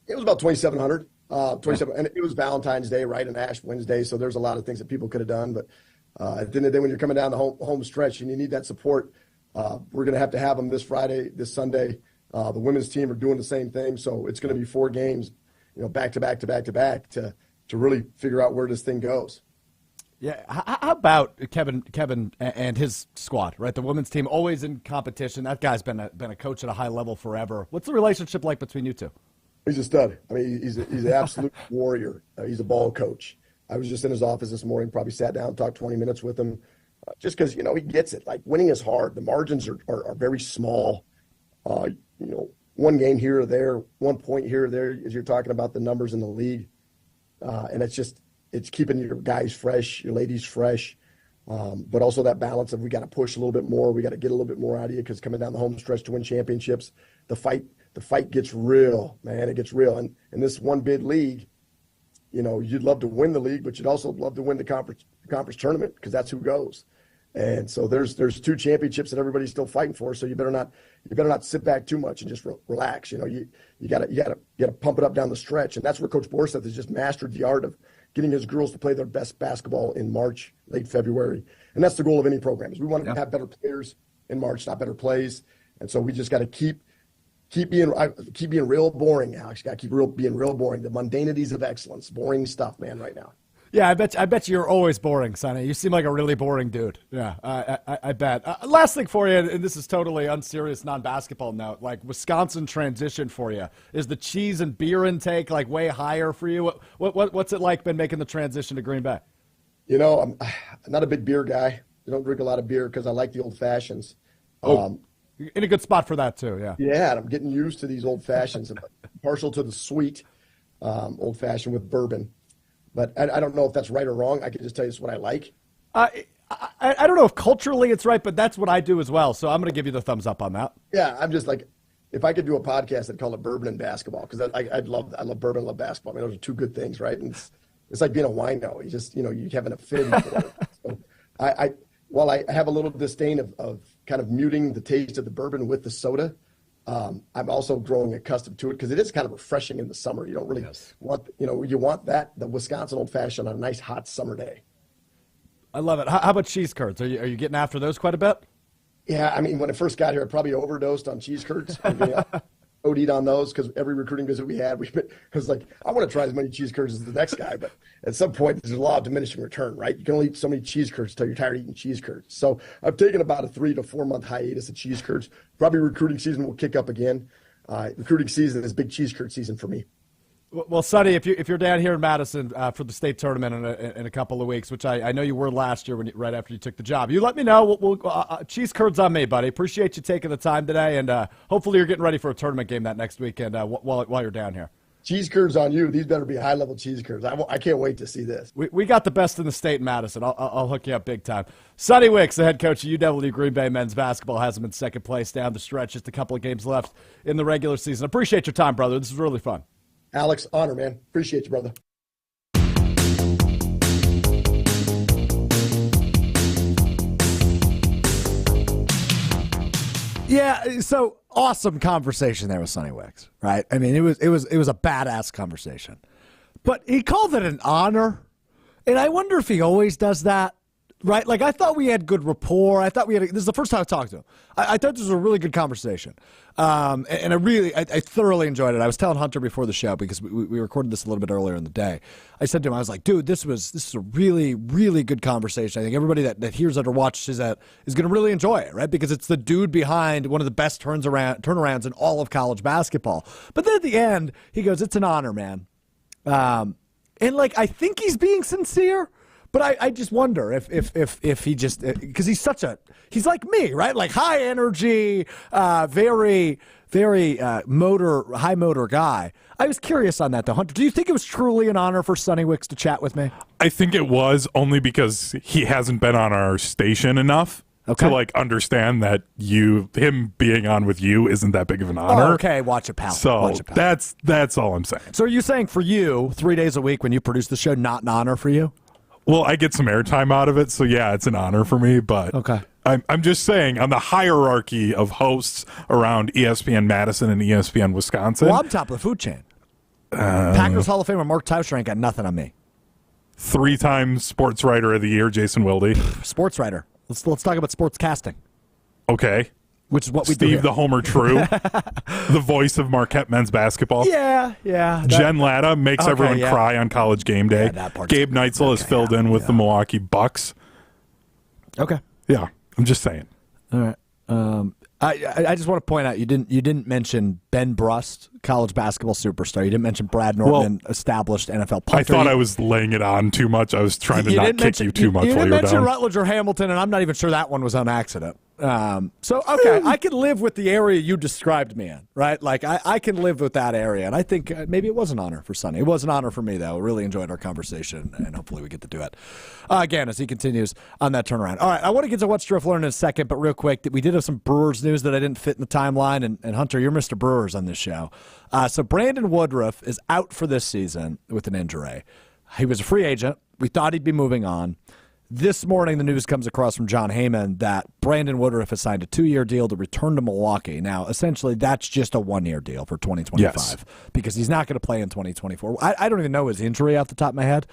It was about 2,700. 27, and it was Valentine's Day, right, and Ash Wednesday. So there's a lot of things that people could have done, but. At the end of the day, when you're coming down the home stretch and you need that support, we're going to have them this Friday, this Sunday. The women's team are doing the same thing, so it's going to be 4 games, back to back to really figure out where this thing goes. Yeah, how about Kevin and his squad, right? The women's team always in competition. That guy's been a coach at a high level forever. What's the relationship like between you two? He's a stud. I mean, he's an absolute warrior. He's a ball coach. I was just in his office this morning, probably sat down, talked 20 minutes with him, just because, he gets it. Like, winning is hard. The margins are very small. One game here or there, 1 point here or there, as you're talking about the numbers in the league. And it's keeping your guys fresh, your ladies fresh, but also that balance of we got to push a little bit more. We got to get a little bit more out of you, because coming down the home stretch to win championships, the fight gets real, man. It gets real. And in this one bid league, you'd love to win the league, but you'd also love to win the conference tournament, because that's who goes. And so there's 2 championships that everybody's still fighting for. So you better not sit back too much and just relax. You gotta pump it up down the stretch. And that's where Coach Borseth has just mastered the art of getting his girls to play their best basketball in March, late February. And that's the goal of any program, is we want to have better players in March, not better plays. And so we just got to keep being real boring, Alex. Got to being real boring. The mundanities of excellence, boring stuff, man. Right now. Yeah, I bet you're always boring, Sonny. You seem like a really boring dude. Yeah, I bet. Last thing for you, and this is totally unserious, non-basketball note. Like, Wisconsin transition for you. Is the cheese and beer intake like way higher for you? What's it like been making the transition to Green Bay? I'm not a big beer guy. I don't drink a lot of beer because I like the old fashions. In a good spot for that too, yeah. Yeah, and I'm getting used to these old fashions. I'm partial to the sweet old fashioned with bourbon, but I don't know if that's right or wrong. I can just tell you it's what I like. I don't know if culturally it's right, but that's what I do as well. So I'm going to give you the thumbs up on that. Yeah, I'm just like, if I could do a podcast, I'd call it Bourbon and Basketball, because I love bourbon, I love basketball. I mean, those are 2 good things, right? And it's like being a wino. You just you have an affinity for it. So while I have a little disdain of kind of muting the taste of the bourbon with the soda, I'm also growing accustomed to it, because it is kind of refreshing in the summer. You don't really want, you want the Wisconsin old fashioned on a nice hot summer day. I love it. How about cheese curds? Are you getting after those quite a bit? Yeah, I mean, when I first got here, I probably overdosed on cheese curds. OD'd on those, because every recruiting visit we had, because like, I want to try as many cheese curds as the next guy, but at some point there's a law of diminishing return, right? You can only eat so many cheese curds until you're tired of eating cheese curds. So I've taken about a 3 to 4 month hiatus of cheese curds. Probably recruiting season will kick up again. Recruiting season is big cheese curd season for me. Well, Sonny, if you're down here in Madison for the state tournament in a couple of weeks, which I know you were last year right after you took the job, you let me know. We'll cheese curds on me, buddy. Appreciate you taking the time today, and hopefully you're getting ready for a tournament game that next weekend while you're down here. Cheese curds on you. These better be high-level cheese curds. I can't wait to see this. We got the best in the state in Madison. I'll hook you up big time. Sonny Wicks, the head coach of UW Green Bay men's basketball, has them in second place down the stretch. Just a couple of games left in the regular season. Appreciate your time, brother. This is really fun. Alex, honor, man. Appreciate you, brother. Yeah, so awesome conversation there with Sonny Wicks, right? I mean, it was a badass conversation. But he called it an honor, and I wonder if he always does that, right? Like, I thought we had good rapport. I thought this is the first time I talked to him. I thought this was a really good conversation. And I thoroughly enjoyed it. I was telling Hunter before the show, because we recorded this a little bit earlier in the day. I said to him, I was like, dude, this is a really, really good conversation. I think everybody that hears it or watches that is going to really enjoy it, right? Because it's the dude behind one of the best turnarounds in all of college basketball. But then at the end, he goes, it's an honor, man. And like, I think he's being sincere. But I just wonder if he just, because he's like me, right? Like high energy, very, very high motor guy. I was curious on that though. Hunter, do you think it was truly an honor for Sonny Wicks to chat with me? I think it was, only because he hasn't been on our station enough to like understand that him being on with you isn't that big of an honor. Oh, okay, watch it, pal. So that's all I'm saying. So are you saying for you, 3 days a week when you produce the show, not an honor for you? Well, I get some airtime out of it, so yeah, it's an honor for me. But okay. I'm just saying, on the hierarchy of hosts around ESPN Madison and ESPN Wisconsin. Well, I'm top of the food chain. Packers Hall of Famer Mark Tauscher ain't got nothing on me. 3-time Sports Writer of the Year, Jason Wilde. Sports writer. Let's talk about sports casting. Okay. Which is what we do Steve here. the Homer True, the voice of Marquette men's basketball. Yeah. Jen Latta makes everyone cry on College game day. Gabe Neitzel is filled in with the Milwaukee Bucks. Okay. Yeah, I'm just saying. All right. I just want to point out you didn't mention Ben Brust, college basketball superstar. You didn't mention Brad Norman, established NFL punter. I thought I was laying it on too much. I was trying to not kick you too much while you were down. You didn't mention Rutledge or Hamilton, and I'm not even sure that one was on accident. Okay, I can live with the area you described me in, right? Like, I can live with that area, and I think maybe it was an honor for Sonny. It was an honor for me, though. Really enjoyed our conversation, and hopefully we get to do it again as he continues on that turnaround. All right, I want to get to what Strouf Learned in a second, but real quick, we did have some Brewers news that I didn't fit in the timeline, and Hunter, you're Mr. Brewers on this show. So Brandon Woodruff is out for this season with an injury. He was a free agent. We thought he'd be moving on. This morning, the news comes across from John Heyman that Brandon Woodruff has signed a 2-year deal to return to Milwaukee. Now, essentially, that's just a 1-year deal for 2025 because he's not going to play in 2024. I don't even know his injury off the top of my head.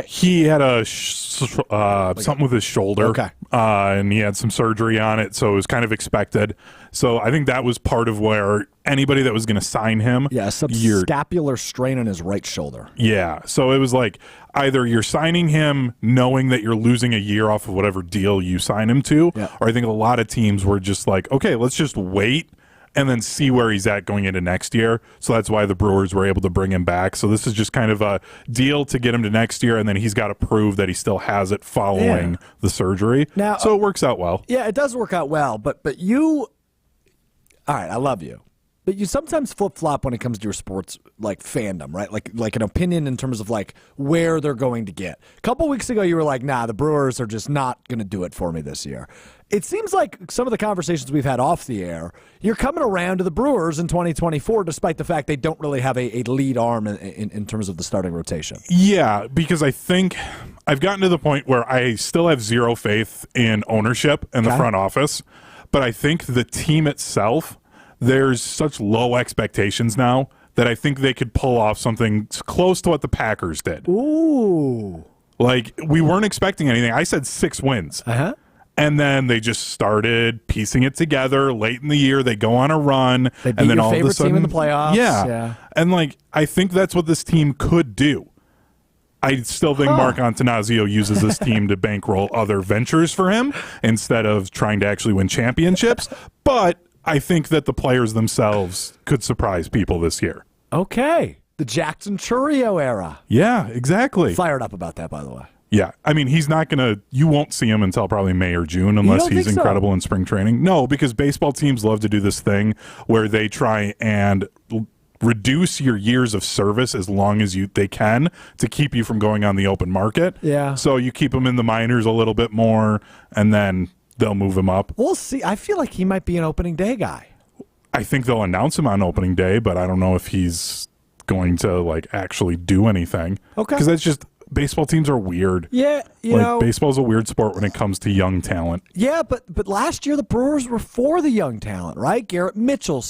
He had something with his shoulder, and he had some surgery on it, so it was kind of expected. So I think that was part of where anybody that was going to sign him, subscapular strain on his right shoulder. Yeah, so it was like either you're signing him knowing that you're losing a year off of whatever deal you sign him to, or I think a lot of teams were just like, okay, let's just wait and then see where he's at going into next year. So that's why the Brewers were able to bring him back. So this is just kind of a deal to get him to next year, and then he's got to prove that he still has it following the surgery. Now, so it works out well. Yeah, it does work out well, but you – all right, I love you. But you sometimes flip-flop when it comes to your sports like fandom, right? Like an opinion in terms of like where they're going to get. A couple weeks ago, you were like, nah, the Brewers are just not going to do it for me this year. It seems like some of the conversations we've had off the air, you're coming around to the Brewers in 2024, despite the fact they don't really have a lead arm in terms of the starting rotation. Yeah, because I think I've gotten to the point where I still have zero faith in ownership and the front office, but I think the team itself, there's such low expectations now that I think they could pull off something close to what the Packers did. Ooh. Like, we weren't expecting anything. I said 6 wins. And then they just started piecing it together late in the year. They go on a run. They beat and then your all favorite of a sudden, team in the playoffs. Yeah. And, like, I think that's what this team could do. I still think Mark Antanasio uses this team to bankroll other ventures for him instead of trying to actually win championships. But I think that the players themselves could surprise people this year. Okay. The Jackson Churio era. Yeah, exactly. Fired up about that, by the way. Yeah, I mean, he's not going to, you won't see him until probably May or June unless he's incredible in spring training. No, because baseball teams love to do this thing where they try and reduce your years of service as long as they can to keep you from going on the open market. Yeah. So you keep him in the minors a little bit more, and then they'll move him up. We'll see. I feel like he might be an opening day guy. I think they'll announce him on opening day, but I don't know if he's going to like actually do anything. Okay. Because that's just... Baseball teams are weird. Yeah, you know, baseball's a weird sport when it comes to young talent. Yeah, but last year the Brewers were for the young talent, right? Garrett Mitchell,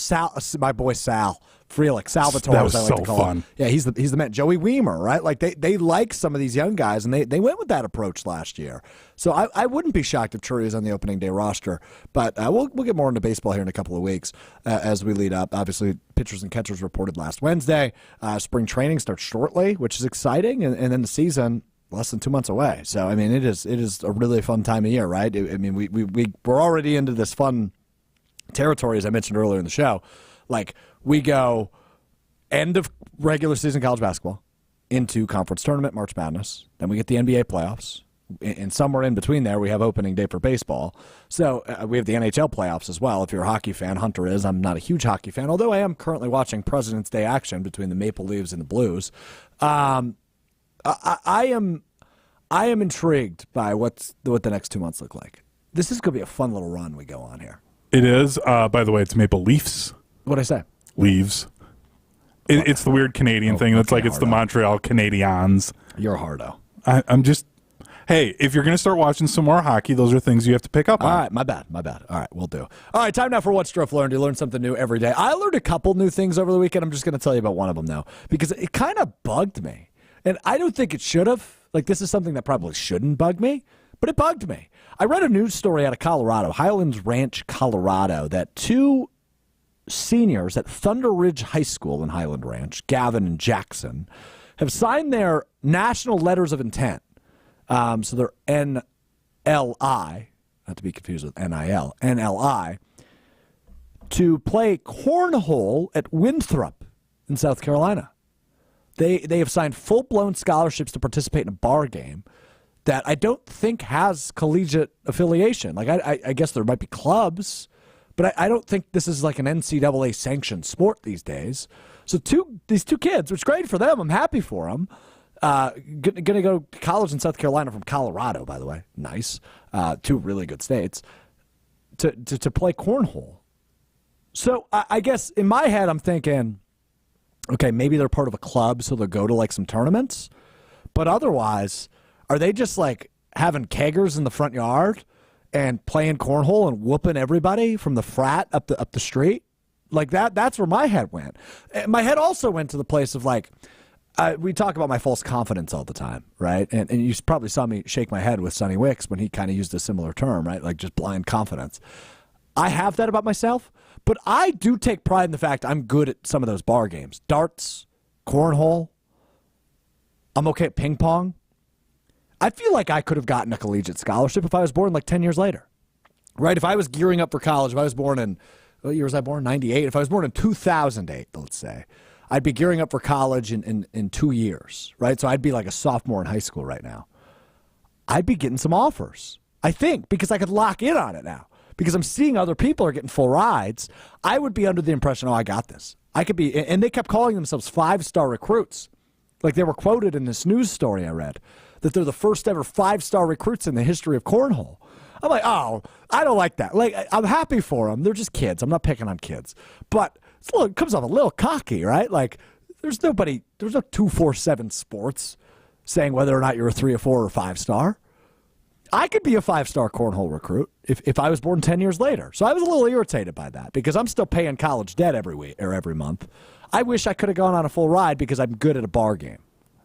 my boy Sal Frelick, Salvatore. That was as I like so to call fun. him. Yeah, he's the man. Joey Weimer, right? Like they like some of these young guys, and they went with that approach last year. So I wouldn't be shocked if Churio's on the opening day roster. But we'll get more into baseball here in a couple of weeks as we lead up. Obviously, pitchers and catchers reported last Wednesday. Spring training starts shortly, which is exciting, and then the season less than 2 months away. So I mean, it is a really fun time of year, right? I mean, we're already into this fun territory, as I mentioned earlier in the show. Like we go end of regular season college basketball into conference tournament, March Madness. Then we get the NBA playoffs. And somewhere in between there, we have opening day for baseball. So we have the NHL playoffs as well. If you're a hockey fan, Hunter is. I'm not a huge hockey fan, although I am currently watching President's Day action between the Maple Leafs and the Blues. I am intrigued by what the next 2 months look like. This is going to be a fun little run we go on here. It is. By the way, it's Maple Leafs. What'd I say? Leaves. It's the weird Canadian thing. It's like it's the Montreal Canadiens. You're a hardo. I'm just... Hey, if you're going to start watching some more hockey, those are things you have to pick up on. All right, my bad. All right, we'll do. All right, time now for What Strouf Learned. You learn something new every day. I learned a couple new things over the weekend. I'm just going to tell you about one of them now because it kind of bugged me. And I don't think it should have. Like, this is something that probably shouldn't bug me, but it bugged me. I read a news story out of Colorado, Highlands Ranch, Colorado, that two seniors at Thunder Ridge High School in Highland Ranch, Gavin and Jackson, have signed their national letters of intent. So they're NLI, not to be confused with NIL, NLI, to play cornhole at Winthrop in South Carolina. They have signed full-blown scholarships to participate in a bar game that I don't think has collegiate affiliation. Like, I guess there might be clubs, but I don't think this is like an NCAA sanctioned sport these days. So these two kids, which is great for them. I'm happy for them. Going to go to college in South Carolina from Colorado, by the way. Nice. Two really good states to play cornhole. So I guess in my head, I'm thinking, okay, maybe they're part of a club, so they'll go to like some tournaments. But otherwise, are they just like having keggers in the front yard and playing cornhole and whooping everybody from the frat up the street? Like that's where my head went. My head also went to the place of like, we talk about my false confidence all the time, right? And you probably saw me shake my head with Sunny Wicks when he kind of used a similar term, right? Like just blind confidence. I have that about myself, but I do take pride in the fact I'm good at some of those bar games. Darts, cornhole. I'm okay at ping pong. I feel like I could have gotten a collegiate scholarship if I was born like 10 years later, right? If I was gearing up for college, if I was born in, what year was I born? 98. If I was born in 2008, let's say, I'd be gearing up for college in 2 years, right? So I'd be like a sophomore in high school right now. I'd be getting some offers, I think, because I could lock in on it now. Because I'm seeing other people are getting full rides. I would be under the impression, oh, I got this. I could be, and they kept calling themselves 5-star recruits. Like they were quoted in this news story I read, that they're the first ever 5-star recruits in the history of cornhole. I'm like, oh, I don't like that. Like, I'm happy for them. They're just kids. I'm not picking on kids. But it comes off a little cocky, right? Like, there's no 247 Sports saying whether or not you're a 3 or 4 or 5-star. I could be a 5-star cornhole recruit if I was born 10 years later. So I was a little irritated by that because I'm still paying college debt every week or every month. I wish I could have gone on a full ride because I'm good at a bar game.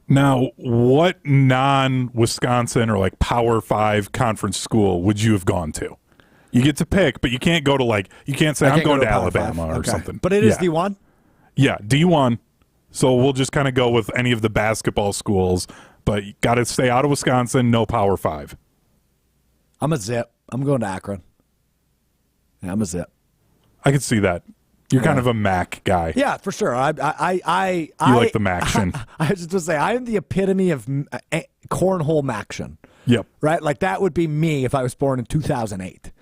Now, what non-Wisconsin or like Power 5 conference school would you have gone to? You get to pick, but you can't go to you can't say I'm going to Alabama or something. But it is D1? Yeah, D1. So we'll just kind of go with any of the basketball schools, but you got to stay out of Wisconsin, no Power 5. I'm a zip. I'm going to Akron. Yeah, I'm a zip. I could see that. You're kind of a Mac guy. Yeah, for sure. You like the Maction. I was just to say, I am the epitome of cornhole Maction. Yep. Right? Like, that would be me if I was born in 2008.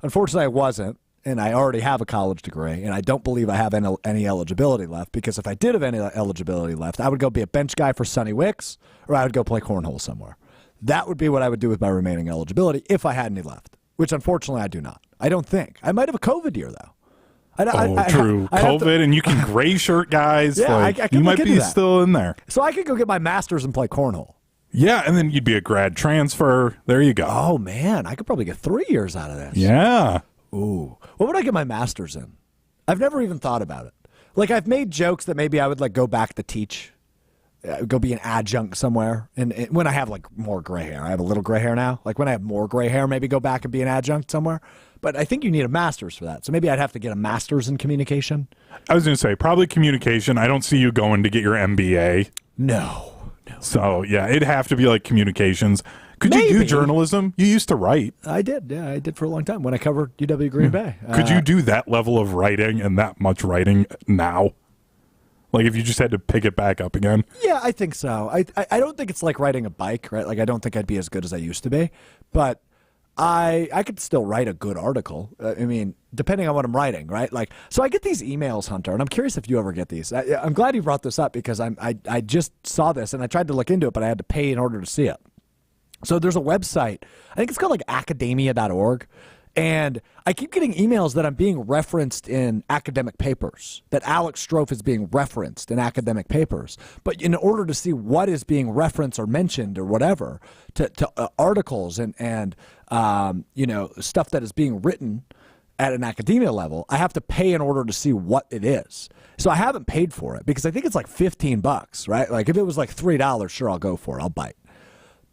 Unfortunately, I wasn't, and I already have a college degree, and I don't believe I have any eligibility left, because if I did have any eligibility left, I would go be a bench guy for Sunny Wicks, or I would go play cornhole somewhere. That would be what I would do with my remaining eligibility if I had any left, which unfortunately I do not. I don't think. I might have a COVID year, though. True. COVID, and you can gray shirt guys. Yeah, like, I can you might look be into that. still in there. So I could go get my master's and play cornhole. Yeah, and then you'd be a grad transfer. There you go. Oh, man. I could probably get 3 years out of this. Yeah. Ooh. What would I get my master's in? I've never even thought about it. Like, I've made jokes that maybe I would, like, go back to teach, go be an adjunct somewhere. And when I have, like, more gray hair. I have a little gray hair now. Like, when I have more gray hair, maybe go back and be an adjunct somewhere. But I think you need a master's for that. So maybe I'd have to get a master's in communication. I was going to say, probably communication. I don't see you going to get your MBA. No. So, yeah, it'd have to be like communications. Could you do journalism? You used to write. I did. Yeah, I did for a long time when I covered UW Green Bay. Could you do that level of writing and that much writing now? Like, if you just had to pick it back up again? Yeah, I think so. I don't think it's like riding a bike, right? Like, I don't think I'd be as good as I used to be. But I could still write a good article. I mean, depending on what I'm writing, right? Like, so I get these emails, Hunter, and I'm curious if you ever get these. I'm glad you brought this up, because I just saw this and I tried to look into it, but I had to pay in order to see it. So there's a website, I think it's called like academia.org, and I keep getting emails that I'm being referenced in academic papers, that Alex Strouf is being referenced in academic papers. But in order to see what is being referenced or mentioned or whatever, to articles and stuff that is being written at an academia level, I have to pay in order to see what it is. So I haven't paid for it because I think it's like $15, right? Like, if it was like $3, sure, I'll go for it. I'll bite.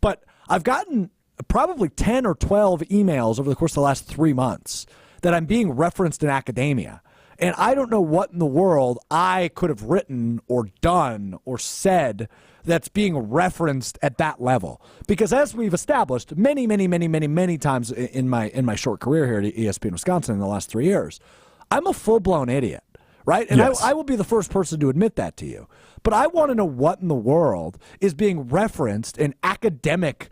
But I've gotten probably 10 or 12 emails over the course of the last 3 months that I'm being referenced in academia. And I don't know what in the world I could have written or done or said that's being referenced at that level. Because as we've established many times in my short career here at ESPN Wisconsin in the last 3 years, I'm a full-blown idiot, right? And yes. I will be the first person to admit that to you. But I want to know what in the world is being referenced in academic,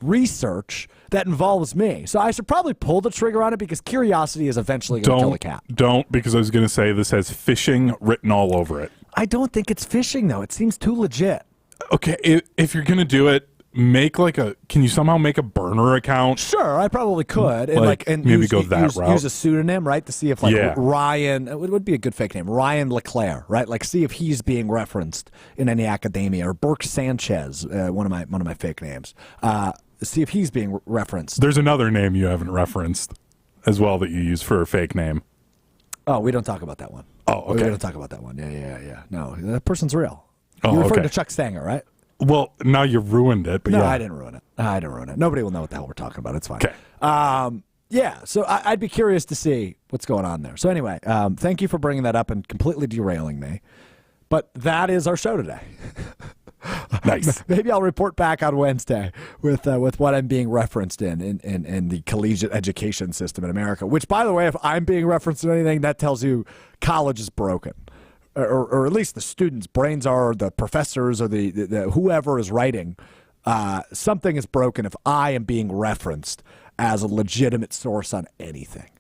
research that involves me. So I should probably pull the trigger on it, because curiosity is eventually going to kill the cat. Don't, because I was going to say this has phishing written all over it. I don't think it's phishing, though. It seems too legit. Okay, if you're going to do it, can you somehow make a burner account? Sure, I probably could. And maybe go that route. Use a pseudonym, right? To see if Ryan, it would be a good fake name, Ryan LeClaire, right? Like, see if he's being referenced in any academia, or Burke Sanchez, one of my fake names. See if he's being referenced. There's another name you haven't referenced as well that you use for a fake name. Oh, we don't talk about that one. Oh, okay. We don't talk about that one. Yeah. No, that person's real. Oh, You're referring okay. to Chuck Stanger, right? Well, now you've ruined it. But no, yeah. I didn't ruin it. Nobody will know what the hell we're talking about. It's fine. Okay. Yeah, so I'd be curious to see what's going on there. So anyway, thank you for bringing that up and completely derailing me. But that is our show today. Nice. Maybe I'll report back on Wednesday with what I'm being referenced in the collegiate education system in America. Which, by the way, if I'm being referenced in anything, that tells you college is broken. Or at least the students' brains are, the professors, or the whoever is writing. Something is broken if I am being referenced as a legitimate source on anything.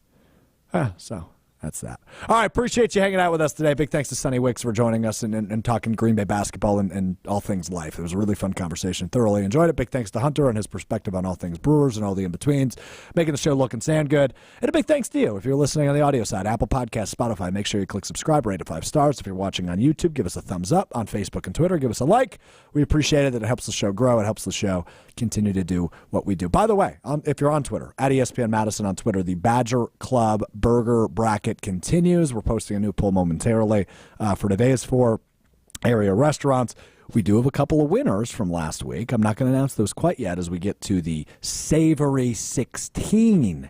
So that's that. All right, appreciate you hanging out with us today. Big thanks to Sunny Wicks for joining us and talking Green Bay basketball and all things life. It was a really fun conversation. Thoroughly enjoyed it. Big thanks to Hunter and his perspective on all things Brewers and all the in-betweens, making the show look and sound good. And a big thanks to you if you're listening on the audio side, Apple Podcasts, Spotify. Make sure you click subscribe, rate it 5 stars. If you're watching on YouTube, give us a thumbs up. On Facebook and Twitter, give us a like. We appreciate it. It helps the show grow. It helps the show continue to do what we do. By the way, if you're on Twitter, at ESPN Madison on Twitter, the Badger Club Burger Bracket continues. We're posting a new poll momentarily for today's 4 area restaurants. We do have a couple of winners from last week. I'm not going to announce those quite yet as we get to the Savory 16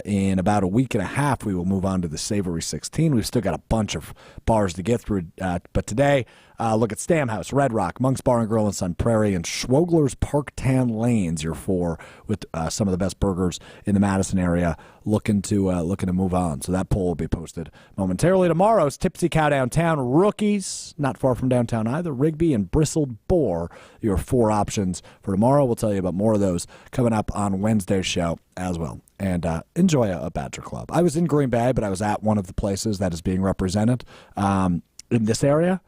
In about a week and a half, we will move on to the Savory 16. We've still got a bunch of bars to get through, but today, look at Stamhouse, Red Rock, Monk's Bar and Grill in Sun Prairie, and Schwogler's Parktown Lanes. Your four with some of the best burgers in the Madison area. Looking to move on. So that poll will be posted momentarily. Tomorrow's Tipsy Cow Downtown, Rookies, not far from downtown either, Rigby and Bristled Boar. Your four options for tomorrow. We'll tell you about more of those coming up on Wednesday's show as well. And enjoy a Badger Club. I was in Green Bay, but I was at one of the places that is being represented in this area.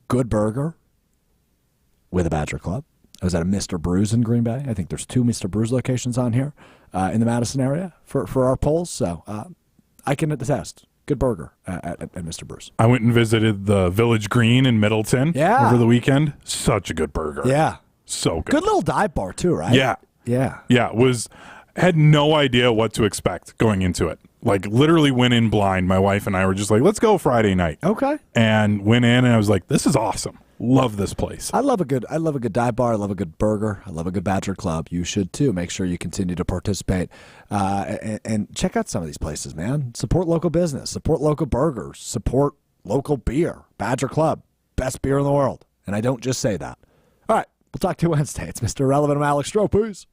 Good burger with a Badger Club. I was at a Mr. Brews in Green Bay. I think there's 2 Mr. Brews locations on here in the Madison area for our polls. So I can attest. Good burger at Mr. Brews. I went and visited the Village Green in Middleton over the weekend. Such a good burger. Yeah. So good. Good little dive bar too, right? Yeah. Yeah. Yeah. Had no idea what to expect going into it. Like literally went in blind. My wife and I were just like, let's go Friday night. Okay. And went in and I was like, this is awesome. Love this place. I love a good dive bar. I love a good burger. I love a good Badger Club. You should too. Make sure you continue to participate and check out some of these places, man. Support local business. Support local burgers. Support local beer. Badger Club, best beer in the world. And I don't just say that. All right, we'll talk to you Wednesday. It's Mr. Irrelevant. I'm Alex Strouf. Peace.